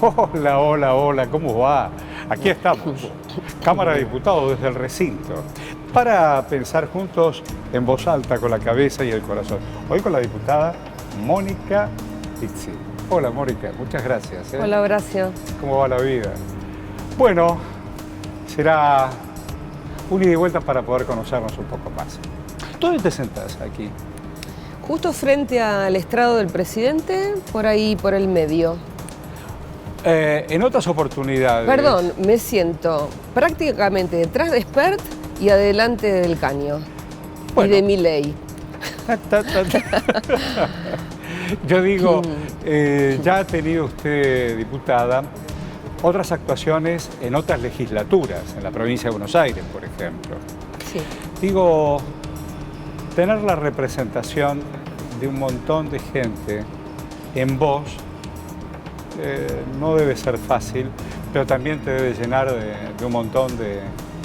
Hola, hola, hola, ¿cómo va? Aquí estamos, Cámara de Diputados desde el recinto, para pensar juntos en voz alta con la cabeza y el corazón. Hoy con la diputada Mónica Pizzi. Hola, Mónica, muchas gracias. Hola, Horacio. ¿Cómo va la vida? Bueno, será un ida y vuelta para poder conocernos un poco más. ¿Dónde te sentás aquí? Justo frente al estrado del presidente, por ahí, por el medio. En otras oportunidades... Perdón, me siento prácticamente detrás de Espert y adelante del Caño. Bueno. Y de Milei. Yo digo, ya ha tenido usted, diputada, otras actuaciones en otras legislaturas, en la provincia de Buenos Aires, por ejemplo. Sí. Digo, tener la representación de un montón de gente en voz no debe ser fácil, pero también te debe llenar de un montón de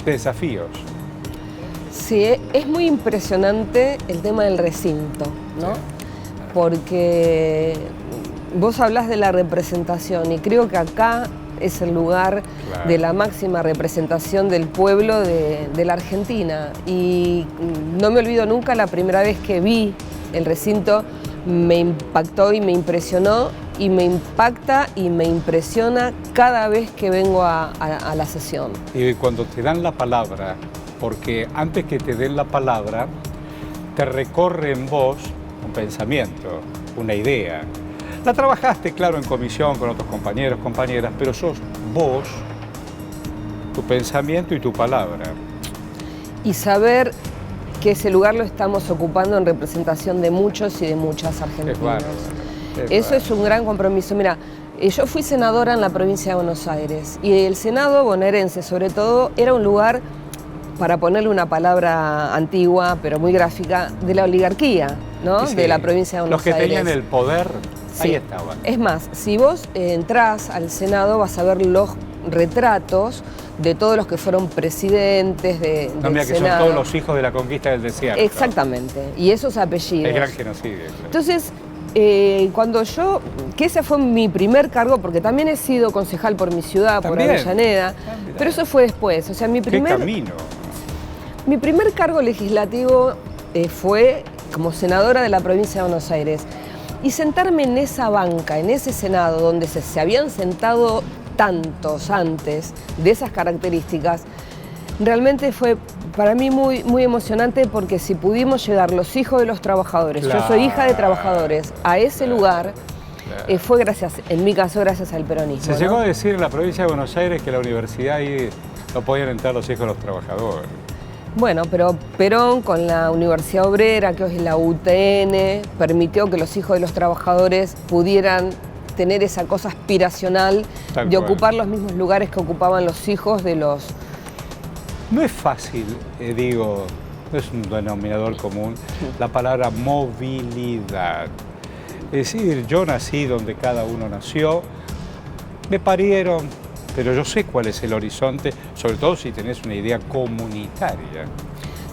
desafíos. Sí, es muy impresionante el tema del recinto, ¿no? Sí. Porque vos hablás de la representación y creo que acá es el lugar de la máxima representación del pueblo de la Argentina. Y no me olvido nunca la primera vez que vi el recinto, me impactó y me impresionó, y me impacta y me impresiona cada vez que vengo a la sesión. Y cuando te dan la palabra, porque antes que te den la palabra, te recorre en vos un pensamiento, una idea. La trabajaste, claro, en comisión con otros compañeros, compañeras, pero sos vos, tu pensamiento y tu palabra. Y saber que ese lugar lo estamos ocupando en representación de muchos y de muchas argentinas. Eso es un gran compromiso. Mira, yo fui senadora en la provincia de Buenos Aires y el Senado bonaerense, sobre todo, era un lugar, para ponerle una palabra antigua, pero muy gráfica, de la oligarquía, ¿no? Sí, de la provincia de Buenos Aires. Los que tenían el poder, sí, ahí estaban. Es más, si vos entrás al Senado vas a ver los retratos de todos los que fueron presidentes del mira, que Senado. son todos los hijos de la conquista del desierto. Exactamente, y esos apellidos. El gran genocidio. Claro. Entonces, cuando yo, que ese fue mi primer cargo, porque también he sido concejal por mi ciudad, ¿también? Por Avellaneda, pero eso fue después. O sea, ¿Qué camino? Mi primer cargo legislativo fue como senadora de la provincia de Buenos Aires. Y sentarme en esa banca, en ese Senado, donde se habían sentado tantos antes de esas características, realmente fue para mí muy, muy emocionante, porque si pudimos llegar los hijos de los trabajadores, claro, yo soy hija de trabajadores, a ese lugar, fue gracias, en mi caso, gracias al peronismo. Se llegó a decir en la provincia de Buenos Aires que la universidad ahí no podían entrar los hijos de los trabajadores. Bueno, pero Perón con la Universidad Obrera, que hoy es la UTN, permitió que los hijos de los trabajadores pudieran tener esa cosa aspiracional de ocupar los mismos lugares que ocupaban los hijos de los... No es fácil, digo, no es un denominador común, la palabra movilidad. Es decir, yo nací donde cada uno nació, me parieron, pero yo sé cuál es el horizonte, sobre todo si tenés una idea comunitaria.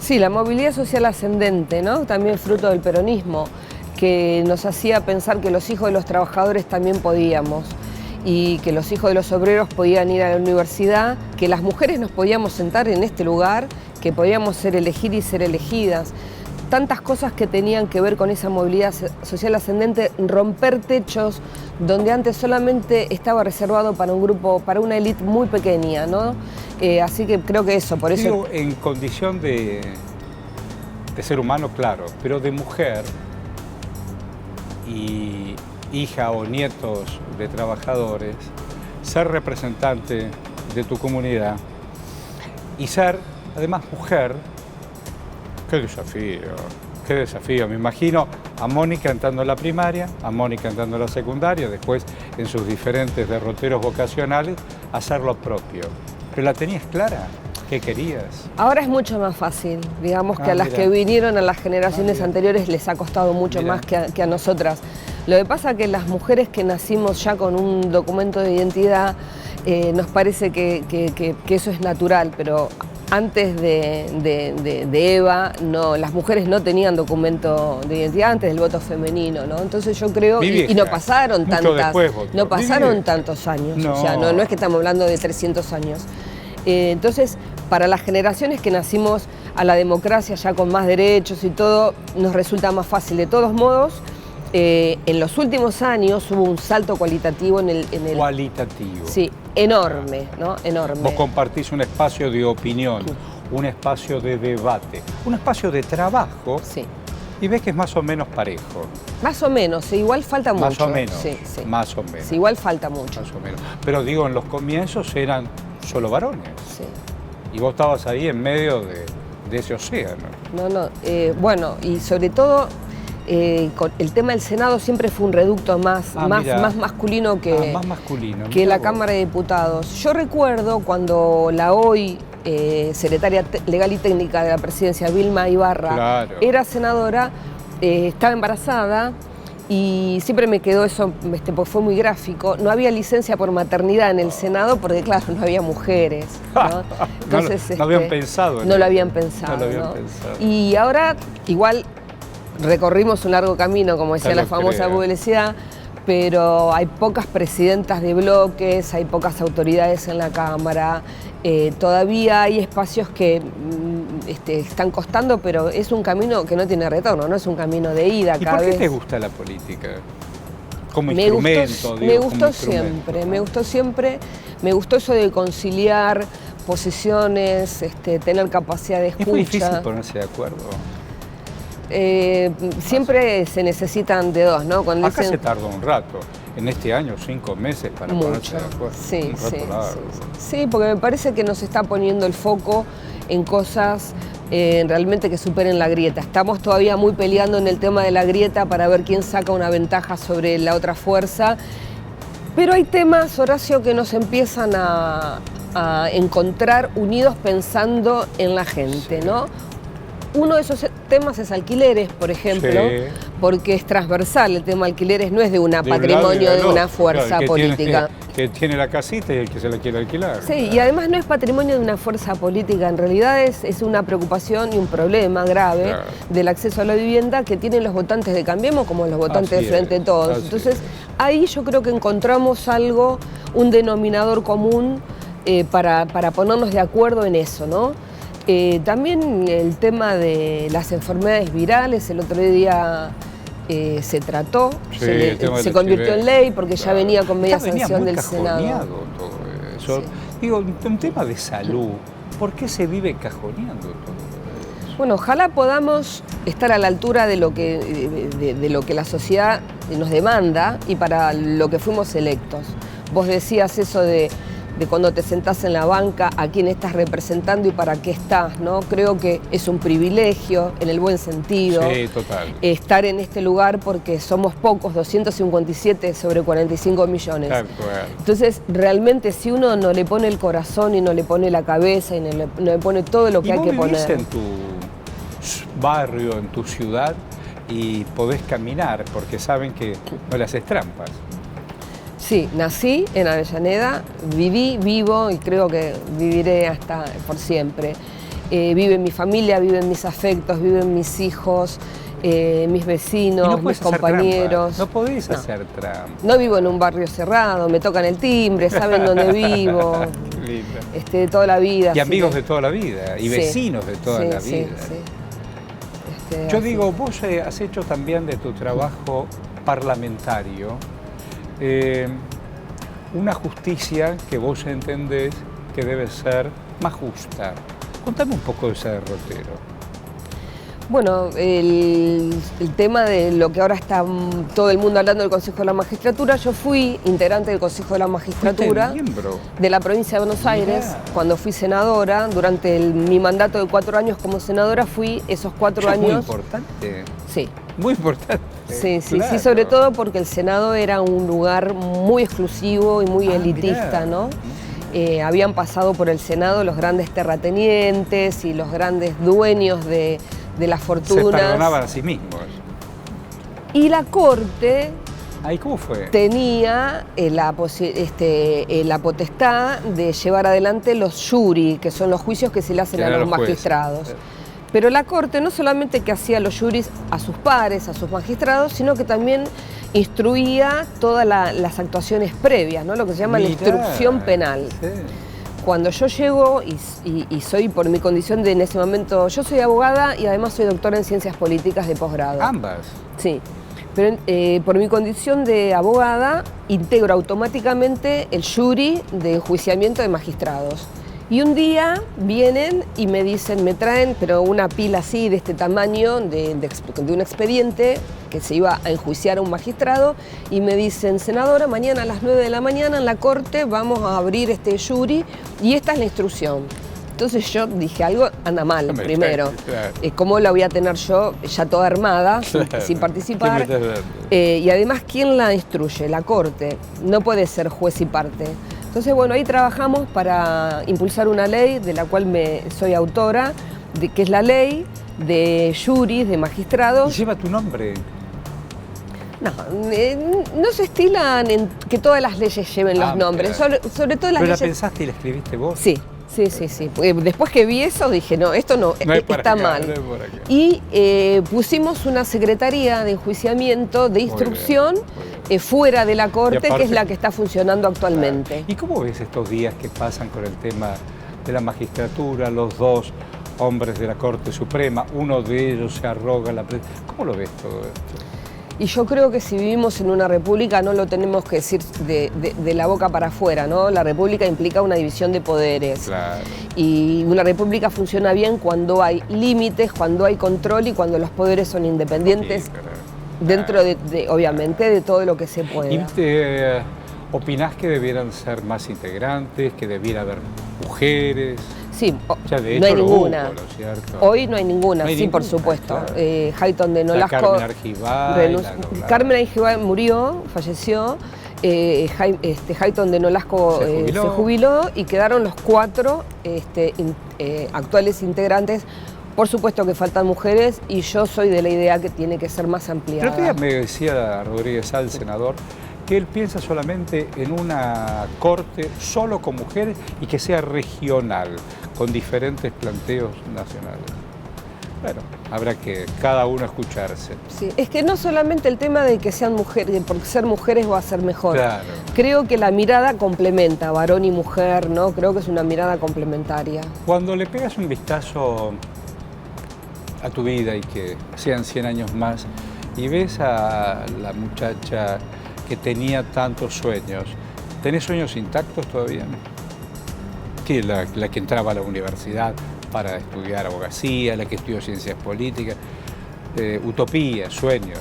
Sí, la movilidad social ascendente, ¿no? También fruto del peronismo, que nos hacía pensar que los hijos de los trabajadores también podíamos, y que los hijos de los obreros podían ir a la universidad, que las mujeres nos podíamos sentar en este lugar, que podíamos ser elegidas y ser elegidas. Tantas cosas que tenían que ver con esa movilidad social ascendente, romper techos donde antes solamente estaba reservado para un grupo, para una élite muy pequeña, ¿no? Así que creo que eso, por eso... Digo, en condición de ser humano, claro, pero de mujer y hija o nietos de trabajadores, ser representante de tu comunidad y ser, además, mujer. ¡Qué desafío! ¡Qué desafío! Me imagino a Mónica entrando a la primaria, a Mónica entrando a la secundaria, después en sus diferentes derroteros vocacionales, hacer lo propio. ¿Pero la tenías clara? ¿Qué querías? Ahora es mucho más fácil, digamos, que a las que vinieron a las generaciones anteriores les ha costado mucho más que a nosotras. Lo que pasa es que las mujeres que nacimos ya con un documento de identidad, nos parece que eso es natural, pero antes de Eva, no, las mujeres no tenían documento de identidad antes del voto femenino, ¿no? Entonces yo creo, y no pasaron tantos años, no. O sea, no es que estamos hablando de 300 años. Entonces, para las generaciones que nacimos a la democracia ya con más derechos y todo, nos resulta más fácil. De todos modos, en los últimos años hubo un salto cualitativo en el... Cualitativo. Sí, enorme, ¿no? Enorme. Vos compartís un espacio de opinión, un espacio de debate, un espacio de trabajo. Sí. Y ves que es más o menos parejo. Más o menos, igual falta mucho. Más o menos, sí. más o menos. Sí, igual falta mucho. Más o menos. Pero digo, en los comienzos eran solo varones. Sí. Y vos estabas ahí en medio de ese océano. No, bueno, y sobre todo con el tema del Senado siempre fue un reducto más masculino que, más masculino, que la Cámara de Diputados. Yo recuerdo cuando la hoy secretaria legal y técnica de la presidencia, Vilma Ibarra, era senadora, estaba embarazada y siempre me quedó eso, porque fue muy gráfico. No había licencia por maternidad en el Senado porque, claro, no había mujeres, ¿no? Entonces, no habían pensado en no lo habían pensado. Y ahora, igual, recorrimos un largo camino, como decía la famosa publicidad, pero hay pocas presidentas de bloques, hay pocas autoridades en la Cámara, todavía hay espacios que están costando, pero es un camino que no tiene retorno, no es un camino de ida. ¿Y por qué te gusta la política? Como instrumento, me gustó siempre, me gustó eso de conciliar posiciones, tener capacidad de escucha. ¿Es muy difícil ponerse de acuerdo? Siempre se necesitan de dos, ¿no? Cuando acá se tardó un rato, en este año 5 meses para ponerse de acuerdo. Sí, porque me parece que nos está poniendo el foco en cosas realmente que superen la grieta. Estamos todavía muy peleando en el tema de la grieta para ver quién saca una ventaja sobre la otra fuerza, pero hay temas, Horacio, que nos empiezan a encontrar unidos pensando en la gente, ¿no? Uno de esos temas es alquileres, por ejemplo, porque es transversal. El tema alquileres no es de un patrimonio de una fuerza política. Que tiene la casita y el que se la quiere alquilar. Sí, y además no es patrimonio de una fuerza política. En realidad es una preocupación y un problema grave del acceso a la vivienda que tienen los votantes de Cambiemos como los votantes de Frente Todos. Entonces, ahí yo creo que encontramos algo, un denominador común para ponernos de acuerdo en eso, ¿no? También el tema de las enfermedades virales, el otro día se trató, se convirtió en ley porque ya venía con media sanción del Senado. Todo eso. Digo, un tema de salud, ¿por qué se vive cajoneando todo eso? Bueno, ojalá podamos estar a la altura de lo que la sociedad nos demanda y para lo que fuimos electos. Vos decías eso de cuando te sentás en la banca, a quién estás representando y para qué estás, ¿no? Creo que es un privilegio, en el buen sentido, estar en este lugar porque somos pocos, 257 sobre 45 millones. Entonces, realmente, si uno no le pone el corazón y no le pone la cabeza y no le pone todo lo que hay que poner... ¿Y vos vivís en tu barrio, en tu ciudad y podés caminar porque saben que no le haces trampas? Sí, nací en Avellaneda, vivo y creo que viviré hasta por siempre. Vive mi familia, viven mis afectos, viven mis hijos, mis vecinos, mis compañeros. No podés hacer trampa. No vivo en un barrio cerrado, me tocan el timbre, saben dónde vivo. De toda la vida. Y amigos de toda la vida, y vecinos de toda la vida. Yo digo, vos has hecho también de tu trabajo parlamentario una justicia que vos entendés que debe ser más justa. Contame un poco de ese derrotero. Bueno, el tema de lo que ahora está todo el mundo hablando del Consejo de la Magistratura, yo fui integrante del Consejo de la Magistratura de la provincia de Buenos Aires cuando fui senadora. Durante mi mandato de 4 años como senadora fui esos 4 años... Muy importante. Sí. Muy importante. Sí, sobre todo porque el Senado era un lugar muy exclusivo y muy elitista, ¿no? Habían pasado por el Senado los grandes terratenientes y los grandes dueños de las fortunas. Se perdonaban a sí mismos. Y la Corte Ay, ¿cómo fue? tenía la potestad de llevar adelante los jury, que son los juicios que se le hacen Que a eran los los jueces. magistrados. Pero la Corte no solamente que hacía los juris a sus pares, a sus magistrados, sino que también instruía todas las actuaciones previas, ¿no? Lo que se llama la Mirá, instrucción penal. sí. Cuando yo llego y soy por mi condición en ese momento, yo soy abogada y además soy doctora en ciencias políticas de posgrado. Ambas. Sí, pero por mi condición de abogada integro automáticamente el jury de enjuiciamiento de magistrados. Y un día vienen y me dicen, me traen, pero una pila así de este tamaño de un expediente que se iba a enjuiciar a un magistrado y me dicen, senadora, mañana a las 9 de la mañana en la Corte vamos a abrir este jury y esta es la instrucción. Entonces yo dije, algo anda mal primero. Claro. ¿Cómo la voy a tener yo ya toda armada, Claro. sin participar? ¿Qué me estás dando? Y además, ¿quién la instruye? La Corte. No puede ser juez y parte. Entonces, bueno, ahí trabajamos para impulsar una ley de la cual soy autora, que es la ley de juris, de Y magistrados. lleva tu nombre. No, no se estilan en que todas las leyes lleven los nombres, mira. sobre todo las ¿Pero la leyes... pensaste y la escribiste vos? Sí. Después que vi eso dije, no, esto no, No es por está acá, mal. no es por acá. Y pusimos una secretaría de enjuiciamiento, de instrucción, muy bien. fuera de la Corte, Y aparte- que es la que está funcionando actualmente. ¿Y cómo ves estos días que pasan con el tema de la magistratura, los dos hombres de la Corte Suprema, uno de ellos se arroga la presidencia? ¿Cómo lo ves todo esto? Y yo creo que si vivimos en una república no lo tenemos que decir de la boca para afuera, ¿no? La república implica una división de poderes. Claro. Y una república funciona bien cuando hay límites, cuando hay control y cuando los poderes son independientes, Sí, claro. dentro obviamente, de todo lo que se pueda. ¿Y opinás que debieran ser más integrantes, que debiera haber mujeres? Sí, Ya de hecho no hay lo ninguna. hubo, ¿no es cierto? Hoy no hay ninguna, No hay sí, por ninguna, supuesto. claro. Hayton de La Nolasco Carmen Argibay, Carmen Argibay murió, falleció. Hayton de Nolasco Se se jubiló y quedaron los 4 actuales integrantes. Por supuesto que faltan mujeres y yo soy de la idea que tiene que ser más El ampliada. otro día me decía Rodríguez Sal, senador, que él piensa solamente en una corte solo con mujeres y que sea regional, con diferentes planteos nacionales. Bueno, habrá que cada uno escucharse. Sí, es que no solamente el tema de que sean mujeres, porque ser mujeres va a ser mejor. Claro. Creo que la mirada complementa, varón y mujer, ¿no? Creo que es una mirada complementaria. Cuando le pegas un vistazo a tu vida y que sean 100 años más y ves a la muchacha que tenía tantos sueños, ¿tenés sueños intactos todavía? Que la que entraba a la universidad para estudiar abogacía, la que estudió ciencias políticas, utopías, sueños.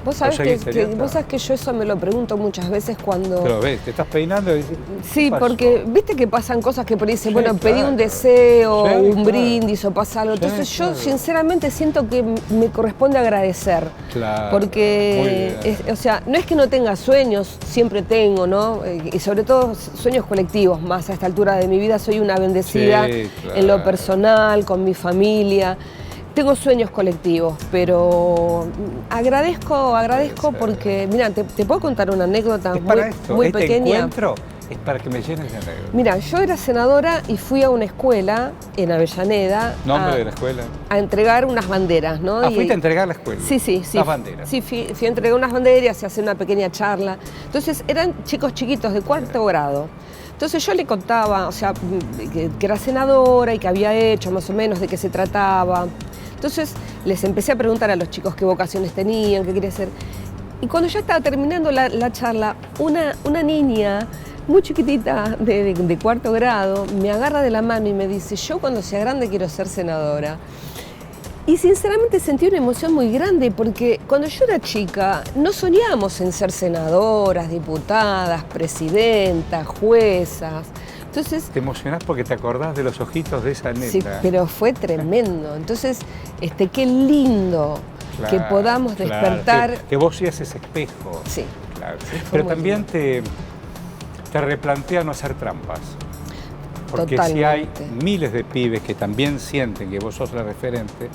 Vos sabés seguís teniendo? vos sabés que yo eso me lo pregunto muchas veces cuando... Pero ves, te estás peinando y dices, Sí, ¿qué pasó? porque viste que pasan cosas que por ahí dicen, Sí, bueno, pedí claro. un deseo, Sí, un claro. brindis o pasa algo. Sí, Entonces yo claro. sinceramente siento que me corresponde agradecer. Claro, muy Porque, bien. o sea, no es que no tenga sueños, siempre tengo, ¿no? Y sobre todo sueños colectivos, más a esta altura de mi vida soy una bendecida Sí, claro. en lo personal, con mi familia. Tengo sueños colectivos, pero agradezco Puede ser. porque, mira, te puedo contar una anécdota Es para muy, esto, muy este pequeña. encuentro es para que me llenes de anécdotas. Mira, yo era senadora y fui a una escuela en Avellaneda ¿Nombre de la escuela? a entregar unas banderas, ¿no? Ah, fuiste a entregar la escuela. Sí. Las banderas. Sí, fui a entregar unas banderas y a hacer una pequeña charla. Entonces eran chicos chiquitos de 4º grado. Entonces yo le contaba, o sea, que era senadora y que había hecho más o menos de qué se trataba. Entonces les empecé a preguntar a los chicos qué vocaciones tenían, qué querían hacer. Y cuando ya estaba terminando la charla, una niña muy chiquitita de 4º grado me agarra de la mano y me dice, yo cuando sea grande quiero ser senadora. Y sinceramente sentí una emoción muy grande porque cuando yo era chica no soñábamos en ser senadoras, diputadas, presidentas, juezas. Entonces, Te emocionás porque te acordás de los ojitos de esa nena. sí, pero fue tremendo. Entonces, qué lindo Claro, que podamos claro, despertar. que vos seas ese espejo. Sí. Claro. fue Pero muy también te replantea no hacer trampas. Porque si hay Totalmente. miles de pibes que también sienten que vos sos la referente,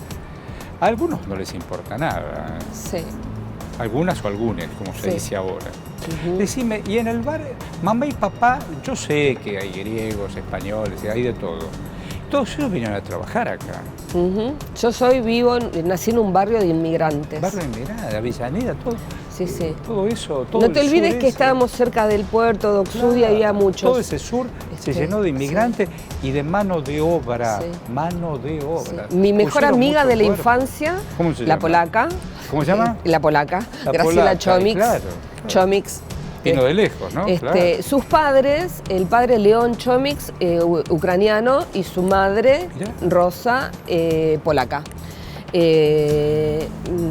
a algunos no les importa nada. Sí. algunas o algunas, como se Sí. dice ahora. Decime, y en el bar, mamá y papá, yo sé que hay griegos, españoles, hay de todo. Todos ellos vinieron a trabajar acá. Yo nací en un barrio de inmigrantes. Barrio de Mirada, Avellaneda, todo. Sí, sí. Todo eso, todo No el te olvides sur que ese. estábamos cerca del puerto de Oxud y Claro, había muchos. todo ese sur se llenó de inmigrantes y de mano de obra. Sí. Mano de Sí. obra. Mi mejor Pusieron amiga mucho de la cuerpo. infancia, ¿Cómo se la llama? polaca. ¿Cómo se llama? La polaca, La Graciela polaca, Chomix. claro. Chomix. Vino de lejos, ¿no? Claro. Sus padres, el padre León Chomix, ucraniano, y su madre, Mirá. Rosa, polaca.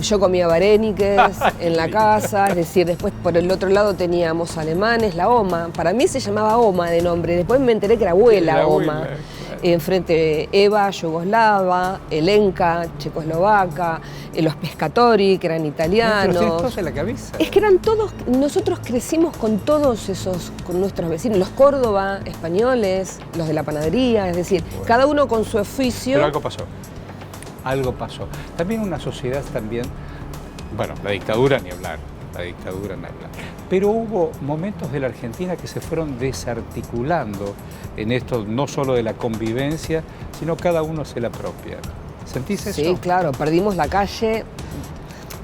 Yo comía varenikes en la casa, es decir, después por el otro lado teníamos alemanes, la Oma. Para mí se llamaba Oma de nombre, después me enteré que era abuela La Oma. abuela, claro. Enfrente Eva, yugoslava, Elenka, checoslovaca, los pescatori, que eran ¿Pero italianos. tienes cosas en la cabeza? Es que eran todos, nosotros crecimos con todos esos, con nuestros vecinos, los Córdoba, españoles, los de la panadería, es decir, Bueno. cada uno con su oficio. Pero algo pasó. Algo pasó. También una sociedad también, bueno, la dictadura ni hablar, pero hubo momentos de la Argentina que se fueron desarticulando en esto, no solo de la convivencia, sino cada uno se la propia. ¿Sentís eso? Sí, claro, perdimos la calle.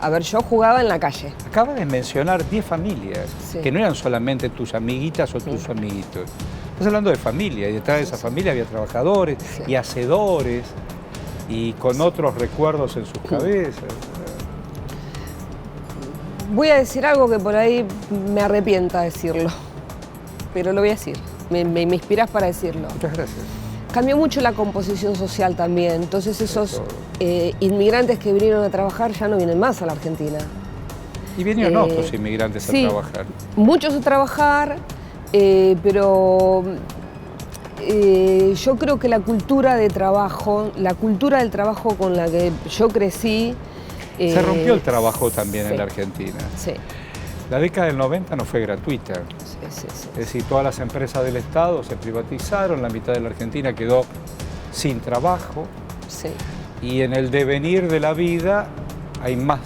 A ver, yo jugaba en la calle. Acabas de mencionar 10 familias, Sí. que no eran solamente tus amiguitas o tus amiguitos. Estás hablando de familia, y detrás de esa familia había trabajadores Sí. y hacedores, y con otros recuerdos en sus cabezas. Voy a decir algo que por ahí me arrepienta decirlo, pero lo voy a decir. Me inspiras para decirlo. Muchas gracias. Cambió mucho la composición social también, entonces esos inmigrantes que vinieron a trabajar ya no vienen más a la Argentina. Y vinieron otros inmigrantes sí, a trabajar. Muchos a trabajar, pero yo creo que la cultura del trabajo con la que yo crecí... Se rompió el trabajo también sí, en la Argentina. Sí, La década del 90 no fue gratuita. sí. Es decir, todas las empresas del Estado se privatizaron, la mitad de la Argentina quedó sin trabajo, sí. y en el devenir de la vida hay más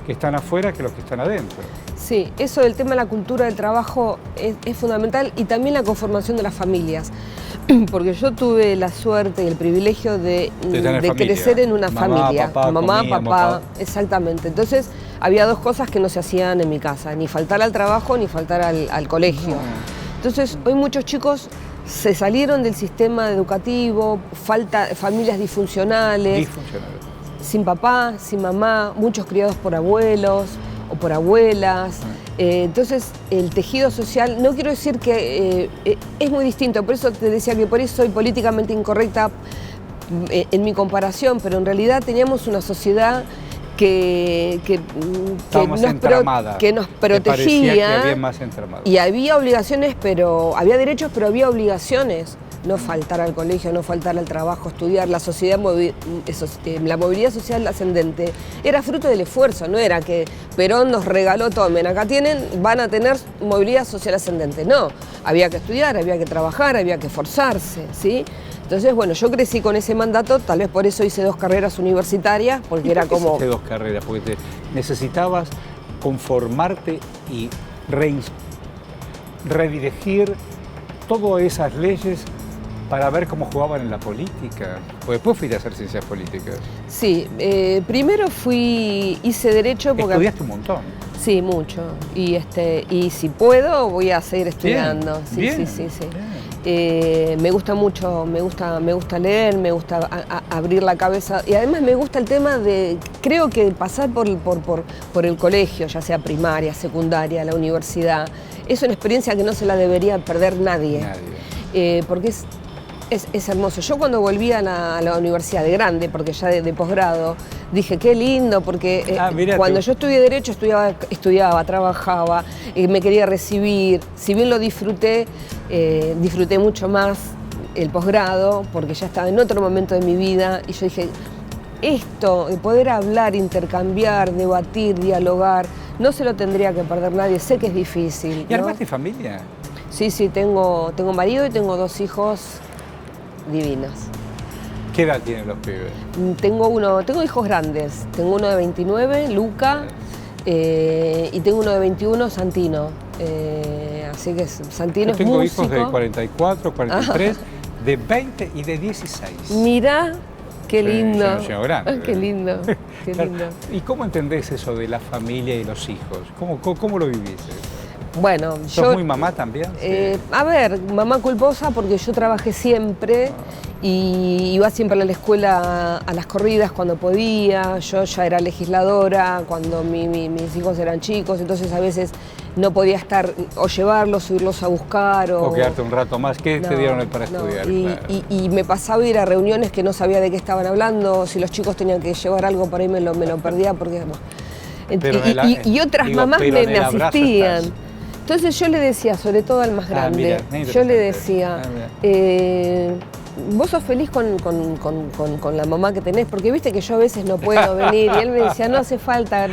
que están afuera que los que están adentro. Sí, eso del tema de la cultura del trabajo es fundamental, y también la conformación de las familias. Porque yo tuve la suerte y el privilegio de tener familia. crecer en una Mamá, familia. papá, Mamá, comíamos, papá, exactamente. Entonces había dos cosas que no se hacían en mi casa, ni faltar al trabajo ni faltar al colegio. Entonces hoy muchos chicos se salieron del sistema educativo, familias disfuncionales, Disfuncionales. sin papá, sin mamá, muchos criados por abuelos o por abuelas. Entonces, el tejido social, no quiero decir que es muy distinto, por eso te decía que por eso soy políticamente incorrecta en mi comparación, pero en realidad teníamos una sociedad que nos Te parecía que protegía, había más entramado. y había obligaciones, pero había derechos, pero había obligaciones. No faltar al colegio, no faltar al trabajo, estudiar. La movilidad social ascendente era fruto del esfuerzo, no era que Perón nos regaló, tomen, acá van a tener movilidad social ascendente. No, había que estudiar, había que trabajar, había que esforzarse, ¿sí? Entonces, bueno, yo crecí con ese mandato, tal vez por eso hice 2 carreras universitarias, porque era como... Hiciste 2 carreras, porque necesitabas conformarte y redirigir todas esas leyes para ver cómo jugaban en la política. Porque después fuiste a hacer ciencias políticas. Sí, primero hice Derecho porque... Estudiaste un montón. Sí, mucho. Y si puedo, voy a seguir estudiando. Bien, Sí. Bien. Me gusta mucho, me gusta leer, me gusta abrir la cabeza. Y además me gusta el tema de, creo que pasar por el colegio, ya sea primaria, secundaria, la universidad, es una experiencia que no se la debería perder nadie. Porque es hermoso. Yo cuando volví a la universidad de grande, porque ya de posgrado, dije qué lindo, porque cuando yo estudié Derecho estudiaba, trabajaba, me quería recibir. Si bien lo disfruté mucho más el posgrado, porque ya estaba en otro momento de mi vida, y yo dije, esto de poder hablar, intercambiar, debatir, dialogar, no se lo tendría que perder nadie. Sé que es difícil, ¿Y armaste familia? Sí, tengo marido y tengo 2 hijos divinos. ¿Qué edad tienen los pibes? Tengo hijos grandes. Tengo uno de 29, Luca, Y tengo uno de 21, Santino. Así que Santino es músico. Yo tengo hijos de 44, 43, de 20 y de 16. Mirá, qué lindo. Sí, soy un grande. Qué lindo, qué lindo. ¿Y cómo entendés eso de la familia y los hijos? ¿Cómo lo vivís? Bueno, ¿Sos muy mamá también? Sí. A ver, mamá culposa porque yo trabajé siempre y iba siempre a la escuela a las corridas cuando podía. Yo ya era legisladora cuando mis hijos eran chicos, entonces a veces no podía estar o llevarlos, subirlos a buscar. O quedarte un rato más. ¿Qué te dieron para estudiar? Y me pasaba ir a reuniones que no sabía de qué estaban hablando, si los chicos tenían que llevar algo por ahí me lo perdía porque... Y otras mamás me asistían. Entonces yo le decía, sobre todo al más grande, yo le decía, vos sos feliz con la mamá que tenés, porque viste que yo a veces no puedo venir, y él me decía, no hace falta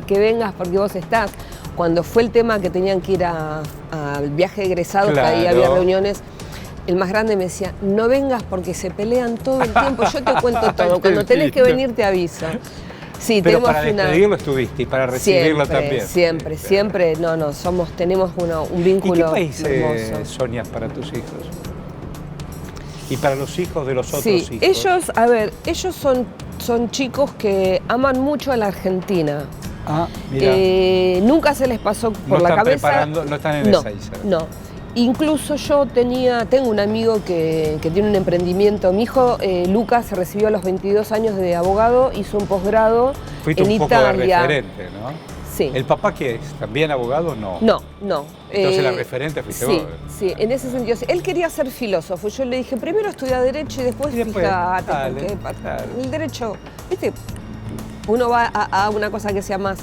que vengas porque vos estás. Cuando fue el tema que tenían que ir al viaje de egresados, claro, que ahí había reuniones, el más grande me decía, no vengas porque se pelean todo el tiempo, yo te cuento todo, cuando tenés que venir te aviso. Sí, pero para despedirlo estuviste y para recibirlo también. Siempre, tenemos un vínculo. ¿Y qué país soñas para tus hijos? Y para los hijos de los otros hijos. Ellos son chicos que aman mucho a la Argentina. Mira. Nunca se les pasó por la cabeza. No están en esa isla. No. Incluso yo tengo un amigo que tiene un emprendimiento. Mi hijo, Lucas, se recibió a los 22 años de abogado, hizo un posgrado en Italia. Poco de referente, ¿no? Sí. ¿El papá qué es? ¿También abogado o no? No. Entonces la referente fuiste vos. Sí, en ese sentido. Él quería ser filósofo. Yo le dije, primero estudia Derecho y después fíjate. El Derecho, ¿viste? Uno va a una cosa que sea más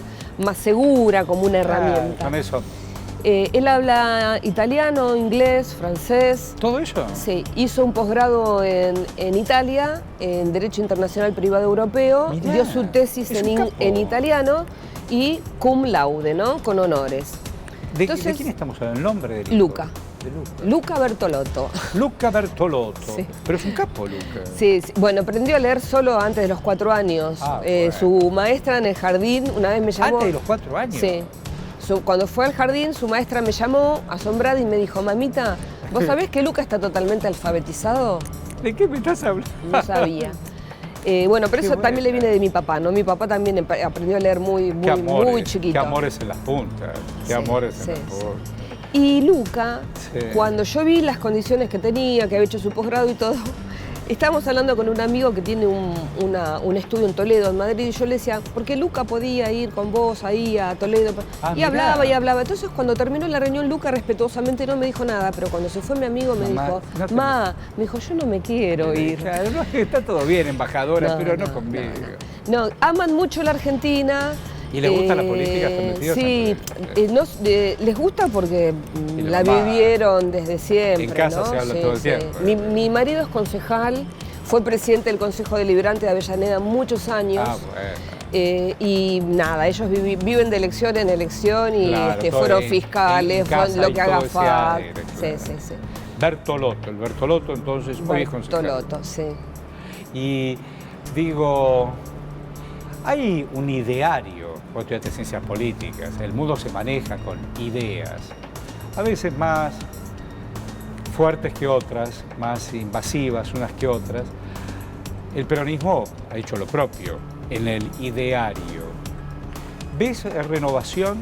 segura, como una herramienta. Con eso. Él habla italiano, inglés, francés. ¿Todo eso? Sí, hizo un posgrado en Italia, en Derecho Internacional Privado Europeo. Mirá, dio su tesis en italiano y cum laude, ¿no? Con honores. ¿De quién estamos hablando? ¿El nombre de Luca. Luca Bertolotto. Luca Bertolotto. Sí. Pero es un capo, Luca. Sí, bueno, aprendió a leer solo antes de los 4 años. Bueno. Su maestra en el jardín una vez me llamó. ¿Antes de los 4 años? Sí. Cuando fue al jardín, su maestra me llamó asombrada y me dijo, mamita, ¿vos sabés que Luca está totalmente alfabetizado? ¿De qué me estás hablando? No sabía. Bueno, pero eso también le viene de mi papá, ¿no? Mi papá también aprendió a leer muy chiquito. Qué amores en las puntas, qué amores en las puntas. Y Luca, cuando yo vi las condiciones que tenía, que había hecho su posgrado y todo, estábamos hablando con un amigo que tiene un estudio en Toledo, en Madrid, y yo le decía, ¿por qué Luca podía ir con vos ahí a Toledo? Y hablaba y hablaba. Entonces, cuando terminó la reunión, Luca respetuosamente no me dijo nada, pero cuando se fue mi amigo me dijo, me dijo, yo no me quiero ir. Claro, no, está todo bien, embajadora, pero no conmigo. No, aman mucho la Argentina. ¿Y les gusta la política? ¿Están metidos? Sí, les gusta porque la vivieron desde siempre. En casa, ¿no? Se habla todo el tiempo. Mi marido es concejal, fue presidente del Consejo Deliberante de Avellaneda muchos años. Bueno. Y nada, ellos viven de elección en elección y fueron fiscales, lo que haga falta. Sí. Bertolotto, el Bertolotto entonces hoy es concejal. Bertolotto, sí. Y digo, hay un ideario. Vos estudiaste ciencias políticas, el mundo se maneja con ideas, a veces más fuertes que otras, más invasivas unas que otras. El peronismo ha hecho lo propio en el ideario. ¿Ves renovación?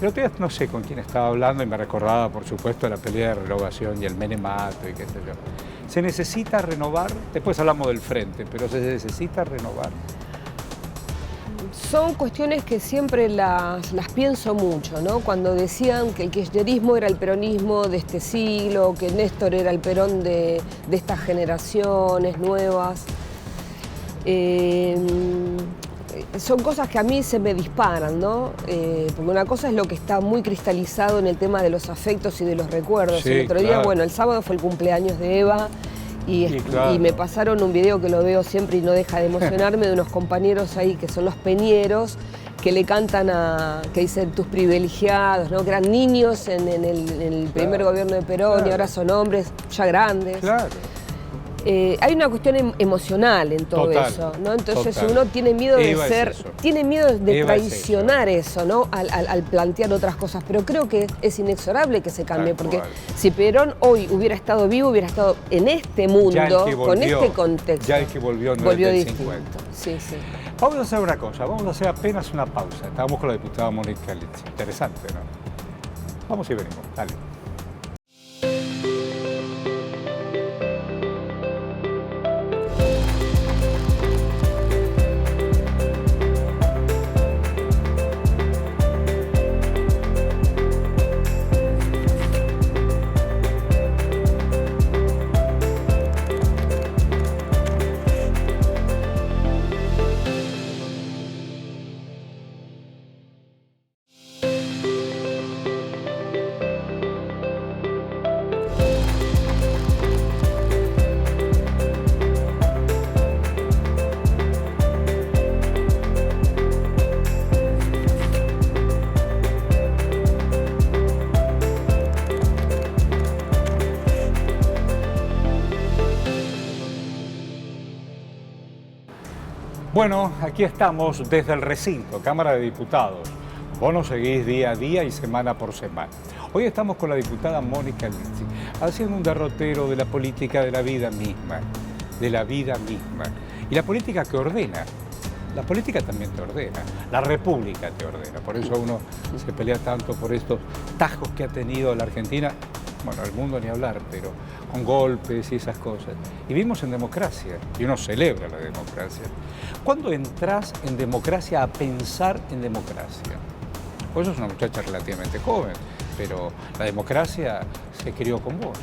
El otro día no sé con quién estaba hablando y me recordaba, por supuesto, la pelea de renovación y el menemato y qué sé yo. ¿Se necesita renovar? Después hablamos del frente, pero ¿se necesita renovar? Son cuestiones que siempre las pienso mucho, ¿no? Cuando decían que el kirchnerismo era el peronismo de este siglo, que Néstor era el Perón de estas generaciones nuevas. Son cosas que a mí se me disparan, ¿no? Porque una cosa es lo que está muy cristalizado en el tema de los afectos y de los recuerdos. Sí, el otro día, bueno, el sábado fue el cumpleaños de Eva. Y me pasaron un video que lo veo siempre y no deja de emocionarme, de unos compañeros ahí que son los peñeros, que le cantan que dicen tus privilegiados, ¿no? Que eran niños en el primer gobierno de Perón y ahora son hombres ya grandes. Claro. Hay una cuestión emocional en todo Total, eso, ¿no? Entonces total. uno tiene miedo de Eva es ser, eso. tiene miedo de Eva es traicionar eso, ¿no? Al plantear otras cosas, pero creo que es inexorable que se cambie, Tal porque cual. si Perón hoy hubiera estado vivo, hubiera estado en este mundo, Ya el que con volvió, este contexto. ya el que volvió no volvió es del distinto. 50. Sí, sí. Vamos a hacer una cosa, vamos a hacer apenas una pausa. Estábamos con la diputada Mónica Litsi. Interesante, ¿no? Vamos y venimos, dale. Bueno, aquí estamos desde el recinto, Cámara de Diputados. Vos nos seguís día a día y semana por semana. Hoy estamos con la diputada Mónica Litsi, haciendo un derrotero de la política de la vida misma, de la vida misma. Y la política que ordena, la política también te ordena, la república te ordena. Por eso uno se pelea tanto por estos tajos que ha tenido la Argentina, bueno, el mundo ni hablar, pero con golpes y esas cosas. Y vivimos en democracia, y uno celebra la democracia. ¿Cuándo entras en democracia a pensar en democracia? Vos sos una muchacha relativamente joven, pero la democracia se crió con vos.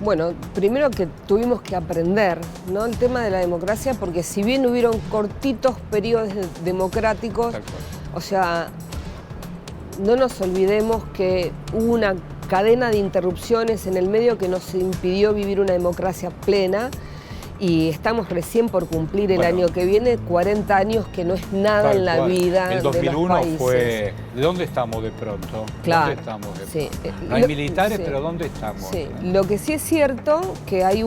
Bueno, primero que tuvimos que aprender, ¿no?, el tema de la democracia, porque si bien hubieron cortitos periodos democráticos, Tal cual. o sea, no nos olvidemos que hubo una cadena de interrupciones en el medio que nos impidió vivir una democracia plena, y estamos recién por cumplir el Bueno. año que viene 40 años, que no es nada Tal en la cual. vida El de los 2001 países. fue... ¿De dónde estamos de pronto? Claro, ¿Dónde estamos de sí. pronto? No hay militares, Sí. pero ¿dónde estamos? Sí, lo que sí es cierto que hay